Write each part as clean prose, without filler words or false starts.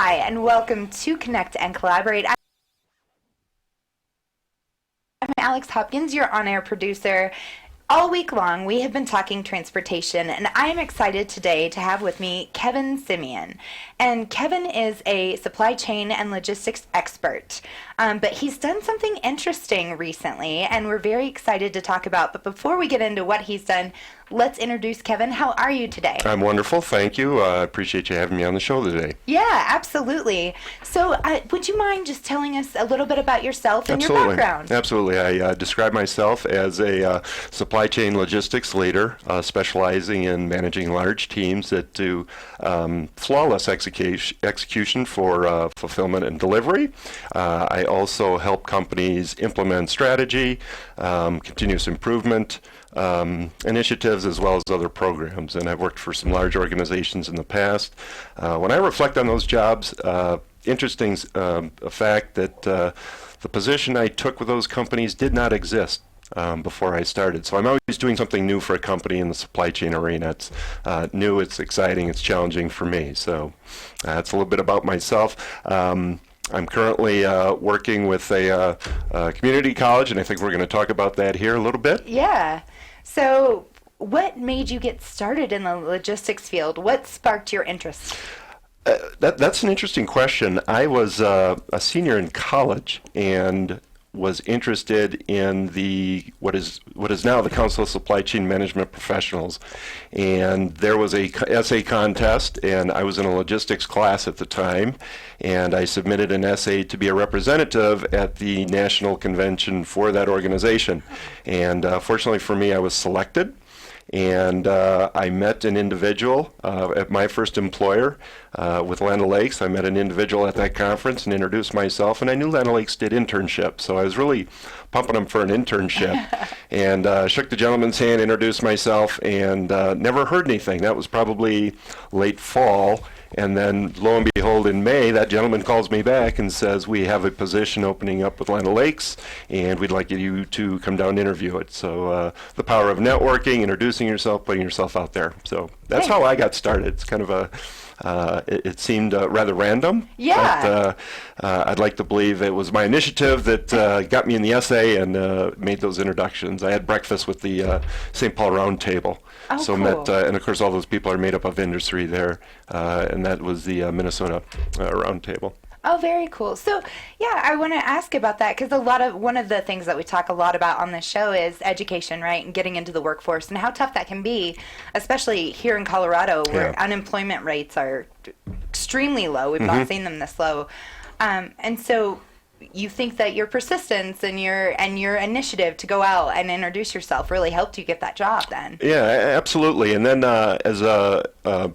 Hi, and welcome to Connect and Collaborate. I'm Alex Hopkins, your on-air producer. All week long, we have been talking transportation, and I am excited today to have with me Kevin Simeon. And Kevin is a supply chain and logistics expert, but he's done something interesting recently, and we're very excited to talk about. But before we get into what he's done, let's introduce Kevin. How are you today? I'm wonderful, thank you. I appreciate you having me on the show today. Yeah, absolutely. So would you mind just telling us a little bit about yourself and your background? Absolutely. I describe myself as a supply chain logistics leader, specializing in managing large teams that do flawless execution for fulfillment and delivery. I also help companies implement strategy, continuous improvement initiatives, as well as other programs, and I've worked for some large organizations in the past. When I reflect on those jobs, interesting fact that the position I took with those companies did not exist before I started. So I'm always doing something new for a company in the supply chain arena. It's new, it's exciting, it's challenging for me. So that's a little bit about myself. I'm currently working with a community college, and I think we're going to talk about that here a little bit. Yeah. So what made you get started in the logistics field? What sparked your interest? That's an interesting question. I was a senior in college and was interested in what is now the Council of Supply Chain Management Professionals, and there was a essay contest, and I was in a logistics class at the time, and I submitted an essay to be a representative at the national convention for that organization, and fortunately for me, I was selected. And I met an individual at my first employer with Land O'Lakes. I met an individual at that conference and introduced myself, and I knew Land O'Lakes did internships, so I was really pumping them for an internship. And shook the gentleman's hand, introduced myself, and never heard anything. That was probably late fall. And then, lo and behold, in May, that gentleman calls me back and says, we have a position opening up with Land O'Lakes, and we'd like you to come down and interview it. So the power of networking, introducing yourself, putting yourself out there. So that's how I got started. It's kind of it seemed rather random. Yeah. But I'd like to believe it was my initiative that got me in the essay and made those introductions. I had breakfast with the St. Paul Round Table. Oh, so cool. met, and of course all those people are made up of industry there, and that was the Minnesota Round Table. Oh, very cool. So, yeah, I want to ask about that because one of the things that we talk a lot about on this show is education, right, and getting into the workforce and how tough that can be, especially here in Colorado where unemployment rates are extremely low. We've not seen them this low, and so you think that your persistence and your initiative to go out and introduce yourself really helped you get that job then? Yeah, absolutely. And then as a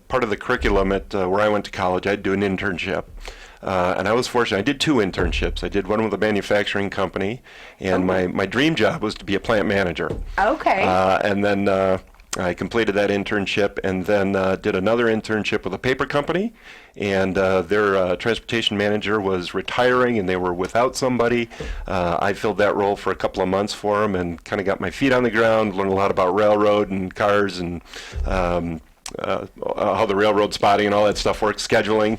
part of the curriculum at where I went to college, I'd do an internship. And I was fortunate. I did 2 internships. I did one with a manufacturing company, and my dream job was to be a plant manager. Okay. And then I completed that internship, and then did another internship with a paper company, and their transportation manager was retiring, and they were without somebody. I filled that role for a couple of months for them, and kind of got my feet on the ground, learned a lot about railroad and cars, and how the railroad spotting and all that stuff works, scheduling,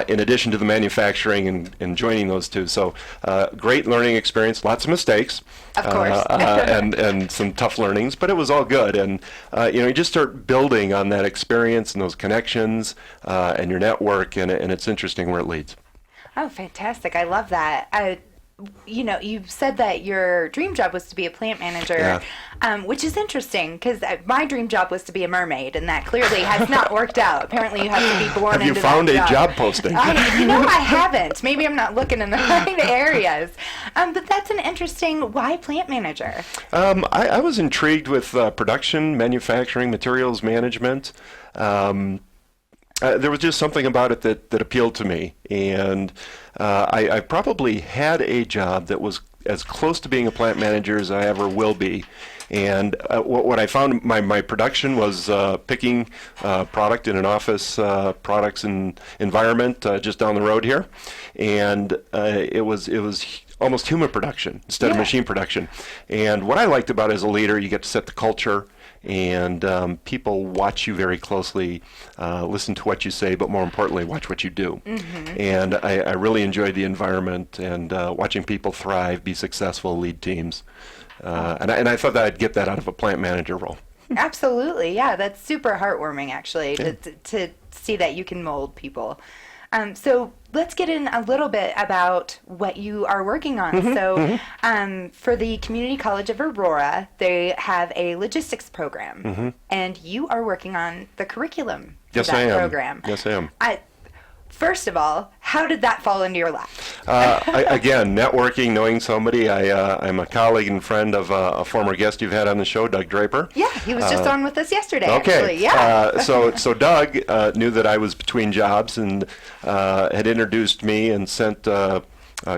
in addition to the manufacturing and joining those two. So great learning experience, lots of mistakes, of course, and some tough learnings, but it was all good. And you just start building on that experience and those connections and your network, and it's interesting where it leads. Oh, fantastic. I love that. You said that your dream job was to be a plant manager, which is interesting because my dream job was to be a mermaid, and that clearly has not worked out. Apparently, you have to be born into that job. Have you found a job posting? I haven't. Maybe I'm not looking in the right areas. But that's an interesting, why plant manager? I was intrigued with production, manufacturing, materials management. There was just something about it that appealed to me, and I probably had a job that was as close to being a plant manager as I ever will be. And what I found, my production was picking product in an office products and environment just down the road here, and it was almost human production instead of machine production. And what I liked about it as a leader, you get to set the culture, and people watch you very closely, listen to what you say, but more importantly, watch what you do. And I really enjoyed the environment and watching people thrive, be successful, lead teams. And I thought that I'd get that out of a plant manager role. Absolutely, yeah, that's super heartwarming, actually, to see that you can mold people. So let's get in a little bit about what you are working on. For the Community College of Aurora, they have a logistics program, and you are working on the curriculum for that program. Yes, I am. First of all, how did that fall into your lap? Again, networking, knowing somebody. I'm a colleague and friend of a former guest you've had on the show, Doug Draper. Yeah, he was just on with us yesterday, okay. actually. Yeah. So Doug knew that I was between jobs and had introduced me and sent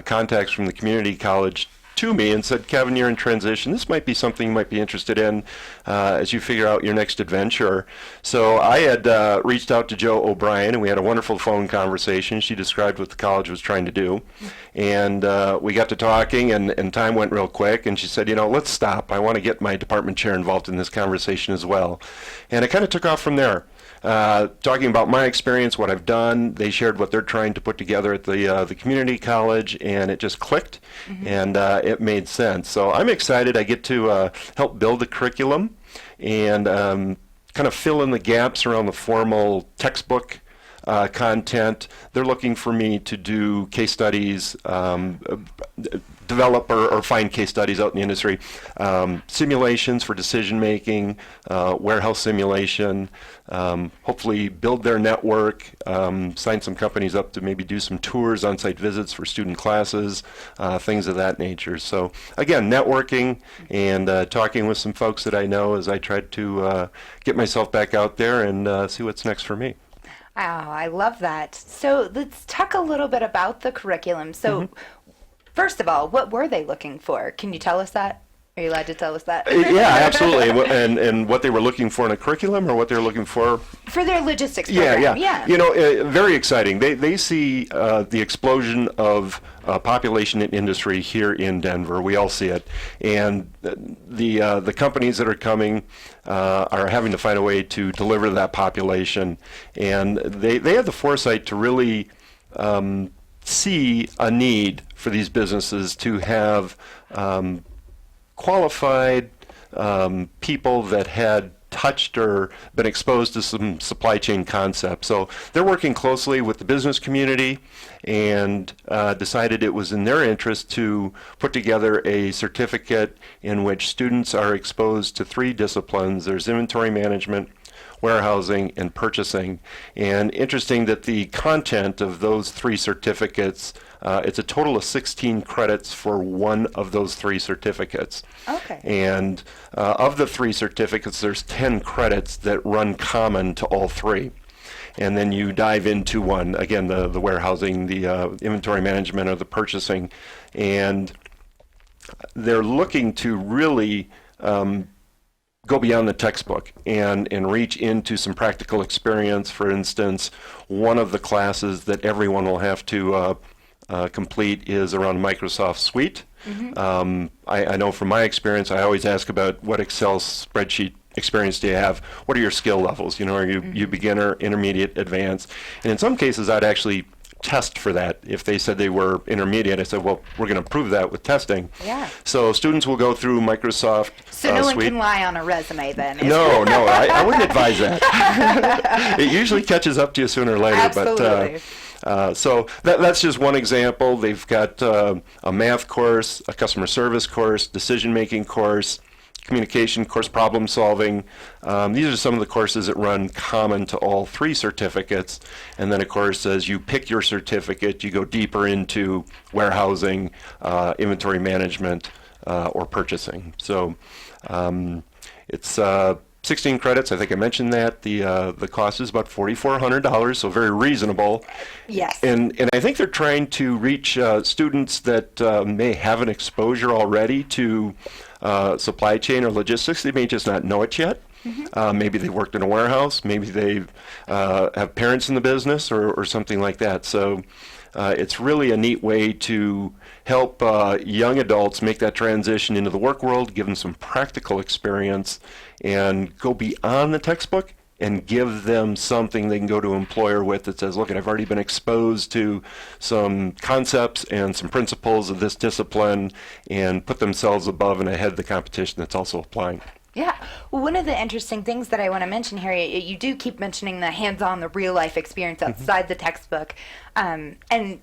contacts from the community college to me and said, Kevin, you're in transition. This might be something you might be interested in as you figure out your next adventure. So I had reached out to Joe O'Brien, and we had a wonderful phone conversation. She described what the college was trying to do. And we got to talking, and time went real quick. And she said, let's stop. I want to get my department chair involved in this conversation as well. And it kind of took off from there. Talking about my experience, what I've done. They shared what they're trying to put together at the community college, and it just clicked, and it made sense. So I'm excited. I get to help build the curriculum and kind of fill in the gaps around the formal textbook content. They're looking for me to do case studies, develop or find case studies out in the industry, simulations for decision making, warehouse simulation, hopefully build their network, sign some companies up to maybe do some tours, on-site visits for student classes, things of that nature. So again, networking and talking with some folks that I know as I tried to get myself back out there and see what's next for me. Wow, I love that. So let's talk a little bit about the curriculum. So first of all, what were they looking for? Can you tell us that? Are you allowed to tell us that? Yeah, absolutely. And what they were looking for in a curriculum, or what they're looking for? For their logistics program, yeah. Very exciting. They see the explosion of population and industry here in Denver. We all see it. And the companies that are coming are having to find a way to deliver that population. And they have the foresight to really see a need for these businesses to have qualified people that had touched or been exposed to some supply chain concepts. So they're working closely with the business community and decided it was in their interest to put together a certificate in which students are exposed to 3 disciplines. There's inventory management, warehousing, and purchasing. And interesting that the content of those 3 certificates, it's a total of 16 credits for one of those 3 certificates. Okay. And of the 3 certificates, there's 10 credits that run common to all 3. And then you dive into one, again, the warehousing, the inventory management, or the purchasing. And they're looking to really go beyond the textbook and reach into some practical experience. For instance, one of the classes that everyone will have to complete is around Microsoft Suite. I know from my experience, I always ask about what Excel spreadsheet experience do you have? What are your skill levels? Are you beginner, intermediate, advanced? And in some cases, I'd actually test for that. If they said they were intermediate, I said, well, we're going to prove that with testing. Yeah. So students will go through Microsoft So no one Suite. can lie on a resume then. No, I wouldn't advise that. It usually catches up to you sooner or later. Absolutely. But so that's just one example. They've got a math course, a customer service course, decision-making course, communication course, problem solving. These are some of the courses that run common to all 3 certificates. And then, of course, as you pick your certificate, you go deeper into warehousing, inventory management, or purchasing. So it's 16 credits. I think I mentioned that. The cost is about $4,400, so very reasonable. Yes. And I think they're trying to reach students that may have an exposure already to supply chain or logistics. They may just not know it yet. Maybe they worked in a warehouse. Maybe they have parents in the business or something like that. So it's really a neat way to help young adults make that transition into the work world, give them some practical experience, and go beyond the textbook and give them something they can go to an employer with that says, look, I've already been exposed to some concepts and some principles of this discipline, and put themselves above and ahead of the competition that's also applying. Yeah. Well, one of the interesting things that I want to mention here, you do keep mentioning the hands-on, the real-life experience outside the textbook. And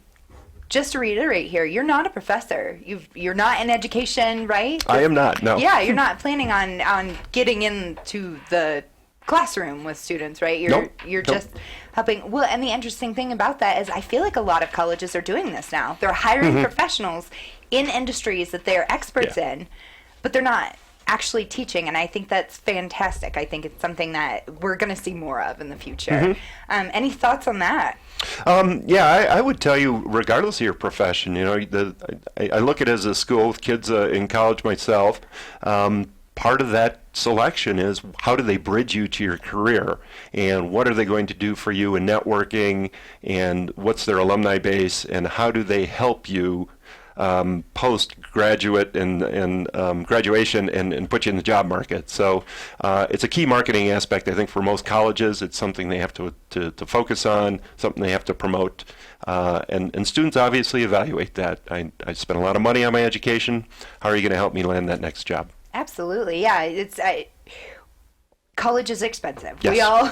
just to reiterate here, you're not a professor. You're not in education, right? I am not, no. Yeah, you're not planning on getting into the classroom with students, right? You're just helping. Well, and the interesting thing about that is I feel like a lot of colleges are doing this now. They're hiring professionals in industries that they're experts in, but they're not actually teaching, and I think that's fantastic. I think it's something that we're going to see more of in the future. Any thoughts on that? I would tell you, regardless of your profession, I look at it as a school with kids in college myself. Part of that selection is how do they bridge you to your career, and what are they going to do for you in networking, and what's their alumni base, and how do they help you post-graduate and graduation and put you in the job market. So it's a key marketing aspect, I think, for most colleges. It's something they have to focus on, something they have to promote. And students obviously evaluate that. I spent a lot of money on my education. How are you going to help me land that next job? Absolutely, yeah. College is expensive. Yes. We all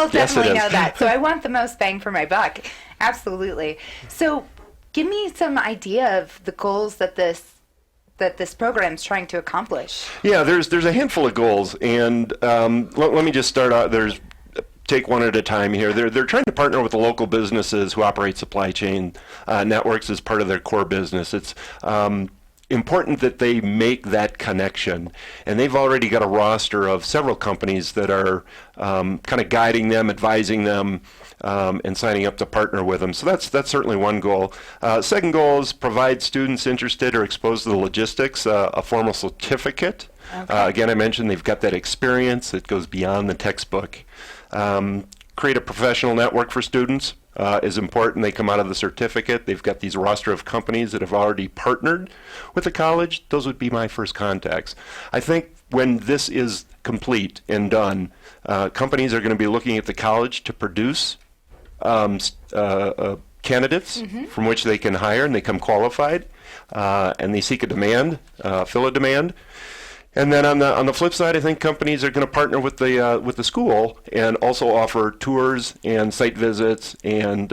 definitely Yes, know that. So I want the most bang for my buck. Absolutely. So give me some idea of the goals that this program is trying to accomplish. Yeah, there's a handful of goals, and let me just start out. Take one at a time here. They're trying to partner with the local businesses who operate supply chain networks as part of their core business. It's important that they make that connection, and they've already got a roster of several companies that are kind of guiding them, advising them, and signing up to partner with them. So that's certainly one goal. Second goal is provide students interested or exposed to the logistics a formal certificate. Okay. Again, I mentioned they've got that experience that goes beyond the textbook. Create a professional network for students is important. They come out of the certificate. They've got these roster of companies that have already partnered with the college. Those would be my first contacts. I think when this is complete and done, companies are going to be looking at the college to produce candidates from which they can hire, and they come qualified, and they seek a demand, fill a demand. And then on the flip side, I think companies are going to partner with the school and also offer tours and site visits, and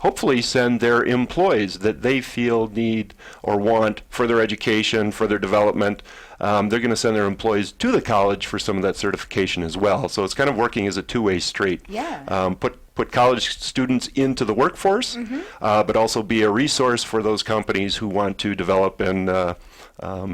hopefully send their employees that they feel need or want further education, further development. They're going to send their employees to the college for some of that certification as well. So it's kind of working as a two-way street. Yeah. Put college students into the workforce, but also be a resource for those companies who want to develop and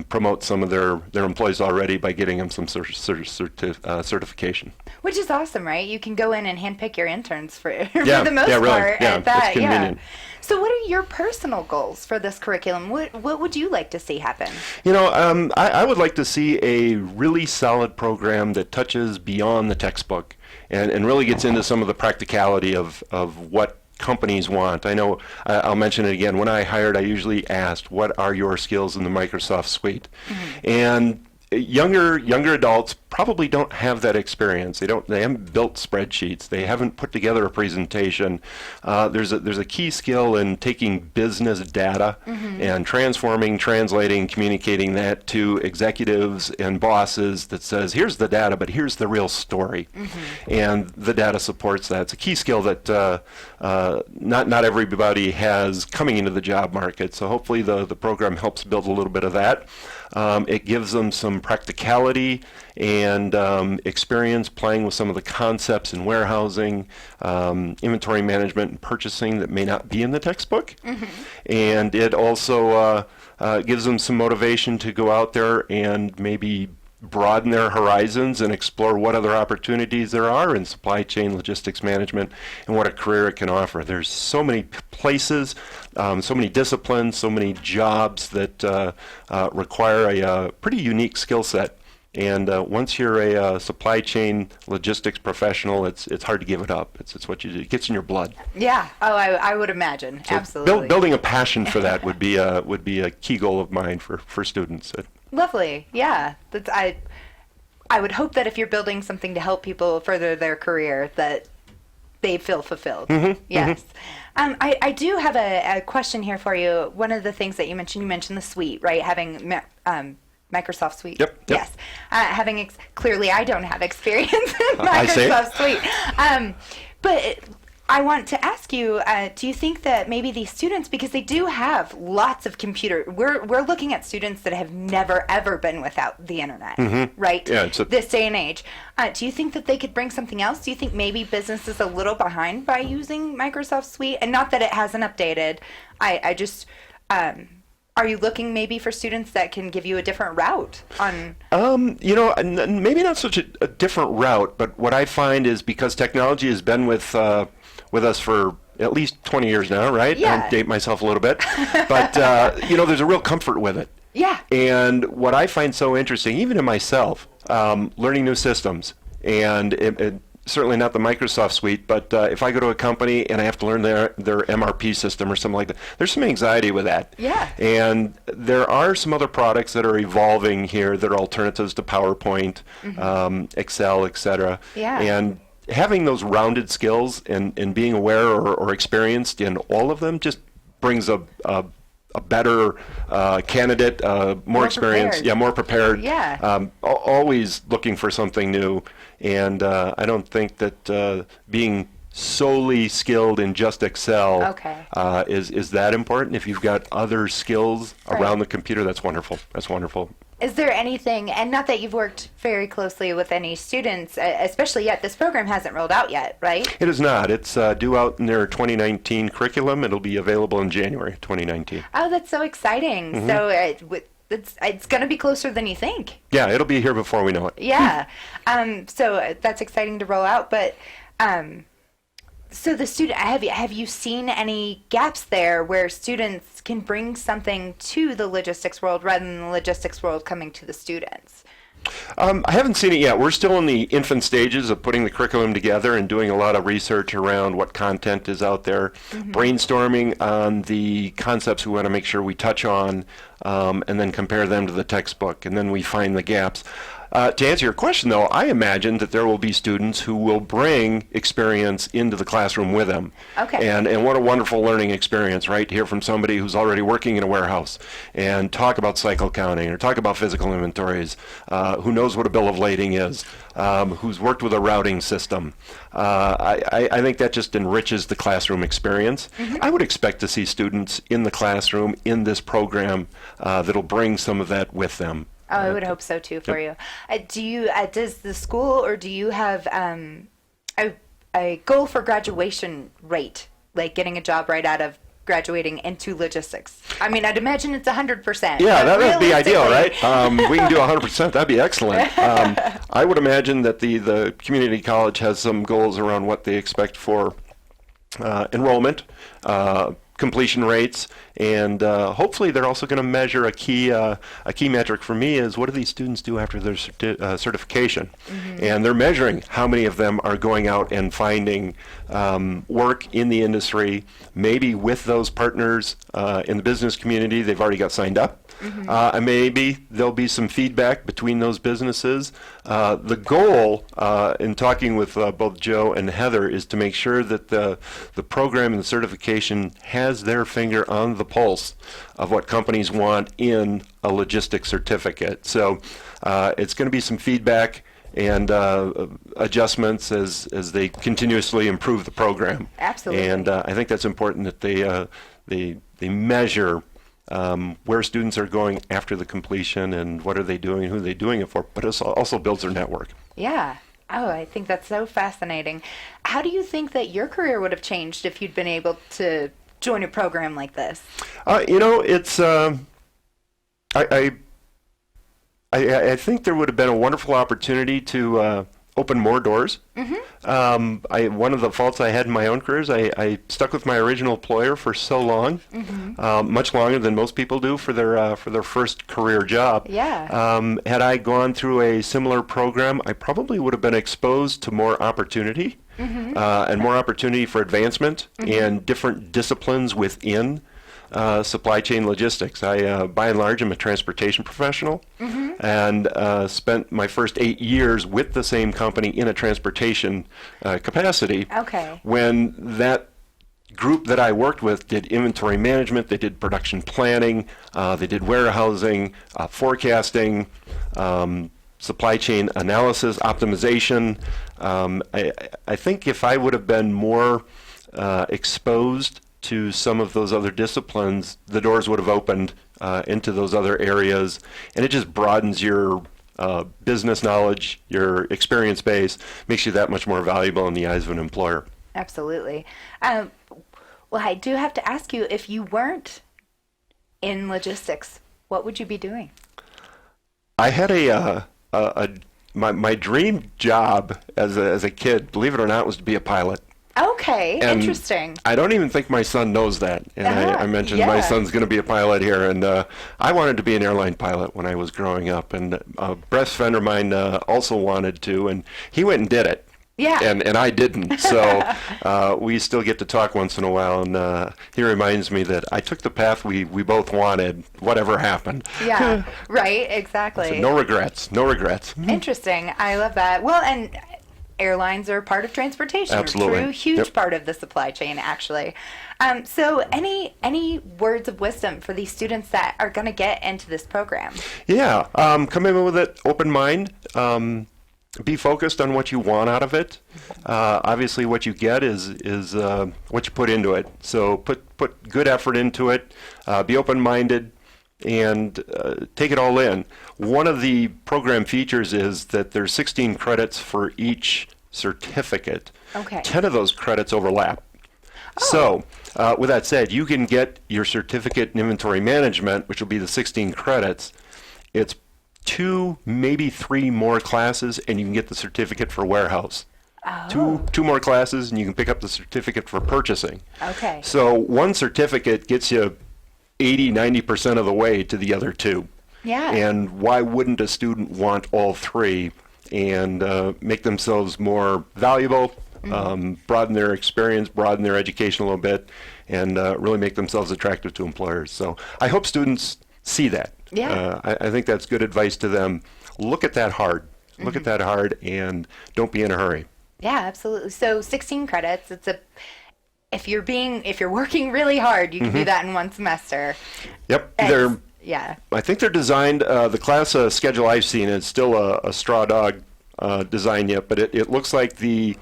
promote some of their employees already by getting them some certification. Which is awesome, right? You can go in and handpick your interns for the most really. part. Yeah, at that. it's convenient. So what are your personal goals for this curriculum? What would you like to see happen? I would like to see a really solid program that touches beyond the textbook and really gets into some of the practicality of what companies want. I know, I'll mention it again, when I hired, I usually asked, what are your skills in the Microsoft suite? And younger adults probably don't have that experience. They haven't built spreadsheets. They haven't put together a presentation. There's a key skill in taking business data and transforming, translating, communicating that to executives and bosses that says, here's the data, but here's the real story. And the data supports that. It's a key skill that not everybody has coming into the job market. So hopefully the program helps build a little bit of that. It gives them some practicality and experience playing with some of the concepts in warehousing, inventory management, and purchasing that may not be in the textbook. And it also gives them some motivation to go out there and maybe broaden their horizons and explore what other opportunities there are in supply chain logistics management and what a career it can offer. There's so many places, so many disciplines, so many jobs that require a pretty unique skill set. And once you're a supply chain logistics professional, it's hard to give it up. It's what you do. It gets in your blood. Yeah. Oh, I would imagine. So Absolutely. building a passion for that would be a key goal of mine for students. Lovely. Yeah. I would hope that if you're building something to help people further their career, that they feel fulfilled. Yes. I do have a question here for you. One of the things that you mentioned the suite, right? Having Microsoft Suite. Yep. Yes. Clearly, I don't have experience in I say. Microsoft Suite. But I want to ask you, do you think that maybe these students, because they do have lots of we're looking at students that have never, ever been without the internet, right? Yeah, this day and age. Do you think that they could bring something else? Do you think maybe business is a little behind by using Microsoft Suite? And not that it hasn't updated. I just... are you looking maybe for students that can give you a different route on? Maybe not such a different route, but what I find is because technology has been with us for at least 20 years now, right? Yeah. I'll date myself a little bit, but there's a real comfort with it. Yeah. And what I find so interesting, even in myself, learning new systems, and it certainly not the Microsoft Suite, but if I go to a company and I have to learn their MRP system or something like that, there's some anxiety with that. Yeah. And there are some other products that are evolving here that are alternatives to PowerPoint, Excel, etc. Yeah. And having those rounded skills and being aware or experienced in all of them just brings a better candidate, more experienced, prepared. more prepared. Yeah. Always looking for something new, and I don't think that being solely skilled in just Excel is that important. If you've got other skills around the computer, that's wonderful. That's wonderful. Is there anything, and not that you've worked very closely with any students, especially yet, this program hasn't rolled out yet, right? It is not. It's due out in their 2019 curriculum. It'll be available in January 2019. Oh, that's so exciting. So it's going to be closer than you think. Yeah, it'll be here before we know it. Yeah. So that's exciting to roll out. But so the student, have you seen any gaps there where students can bring something to the logistics world rather than the logistics world coming to the students? I haven't seen it yet. We're still in the infant stages of putting the curriculum together and doing a lot of research around what content is out there, brainstorming on the concepts we want to make sure we touch on, and then compare them to the textbook, and then we find the gaps. To answer your question, though, I imagine that there will be students who will bring experience into the classroom with them. Okay. And what a wonderful learning experience, right? To hear from somebody who's already working in a warehouse and talk about cycle counting or talk about physical inventories, who knows what a bill of lading is, who's worked with a routing system. I think that just enriches the classroom experience. I would expect to see students in the classroom in this program that'll bring some of that with them. Oh, I would hope so too for you. Does the school, or do you have a goal for graduation rate, like getting a job right out of graduating into logistics? I mean, I'd imagine it's 100%. Yeah, that would be ideal, right? We can do 100%. That'd be excellent. I would imagine that the community college has some goals around what they expect for enrollment, completion rates, and hopefully they're also going to measure a key metric for me is what do these students do after their certification, and they're measuring how many of them are going out and finding work in the industry, maybe with those partners in the business community they've already got signed up. Maybe there'll be some feedback between those businesses. The goal in talking with both Joe and Heather is to make sure that the program and the certification has their finger on the pulse of what companies want in a logistics certificate. So it's going to be some feedback and adjustments as they continuously improve the program. Absolutely. And I think that's important that they measure where students are going after the completion and what are they doing, who are they doing it for, but it also builds their network. Yeah. Oh, I think that's so fascinating. How do you think that your career would have changed if you'd been able to join a program like this? It's I think there would have been a wonderful opportunity to open more doors. One of the faults I had in my own career is I stuck with my original employer for so long, much longer than most people do for their first career job. Yeah. Had I gone through a similar program, I probably would have been exposed to more opportunity and more opportunity for advancement and different disciplines within supply chain logistics. I, by and large, am a transportation professional and spent my first 8 years with the same company in a transportation capacity. Okay. When that group that I worked with did inventory management, they did production planning, they did warehousing, forecasting, supply chain analysis, optimization. I think if I would have been more exposed to some of those other disciplines, the doors would have opened into those other areas, and it just broadens your business knowledge, your experience base, makes you that much more valuable in the eyes of an employer. Absolutely. Well, I do have to ask you, if you weren't in logistics, what would you be doing? I had my dream job as a kid, believe it or not, was to be a pilot. Okay, And interesting. I don't even think my son knows that. And I mentioned my yeah. son's going to be a pilot here, and I wanted to be an airline pilot when I was growing up. And a best friend of mine also wanted to, and he went and did it. Yeah. And I didn't. So we still get to talk once in a while, and he reminds me that I took the path we both wanted, whatever happened. Yeah, right, exactly. So no regrets, no regrets. Interesting. I love that. Well, and airlines are part of transportation. Absolutely. True, huge Yep. part of the supply chain, actually. So any words of wisdom for these students that are going to get into this program? Yeah, come in with an open mind. Be focused on what you want out of it. Obviously, what you get is what you put into it. So put good effort into it. Be open-minded, and take it all in. One of the program features is that there's 16 credits for each certificate. Okay. 10 of those credits overlap. So, with that said, you can get your certificate in inventory management, which will be the 16 credits. It's 2, maybe 3 more classes, and you can get the certificate for warehouse. Two more classes, and you can pick up the certificate for purchasing. Okay. So one certificate gets you 80-90% of the way to the other 2. Yeah. And why wouldn't a student want all 3 and make themselves more valuable, broaden their experience, broaden their education a little bit, and really make themselves attractive to employers? So I hope students see that. Yeah. I think that's good advice to them. Look at that hard. Look at that hard, and don't be in a hurry. Yeah, absolutely. So 16 credits. If you're working really hard, you can do that in one semester. Yep. Yeah. I think they're designed, the class schedule I've seen, it's still a straw dog design yet, but it looks like the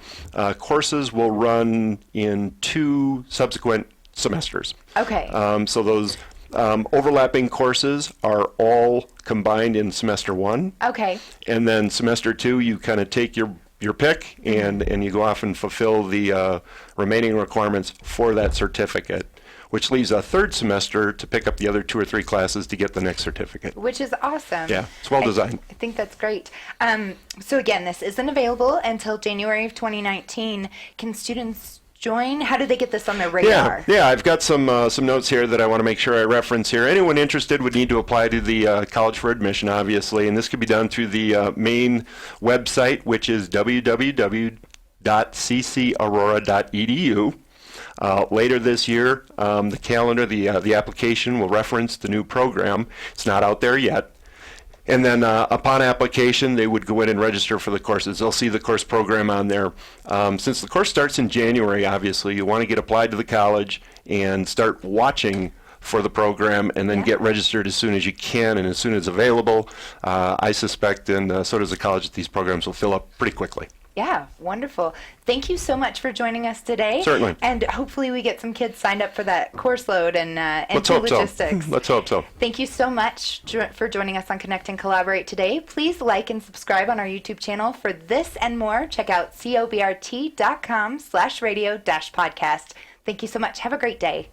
courses will run in 2 subsequent semesters. Okay. So those overlapping courses are all combined in semester 1. Okay. And then semester 2, you kind of take your pick and you go off and fulfill the remaining requirements for that certificate, which leaves a third semester to pick up the other 2 or 3 classes to get the next certificate. Which is awesome. Yeah, it's well designed. I think that's great. So again, this isn't available until January of 2019. Can students join? How do they get this on their radar? Yeah, I've got some notes here that I want to make sure I reference here. Anyone interested would need to apply to the College for Admission, obviously, and this could be done through the main website, which is www.ccaurora.edu. Later this year, the calendar, the application will reference the new program. It's not out there yet. And then upon application, they would go in and register for the courses. They'll see the course program on there. Since the course starts in January, obviously, you want to get applied to the college and start watching for the program, and then get registered as soon as you can and as soon as available. I suspect, and so does the college, that these programs will fill up pretty quickly. Yeah, wonderful. Thank you so much for joining us today. Certainly. And hopefully we get some kids signed up for that course load and Let's into hope logistics. so. Let's hope so. Thank you so much for joining us on Connect and Collaborate today. Please like and subscribe on our YouTube channel for this and more. Check out cobrt.com/radio-podcast. Thank you so much. Have a great day.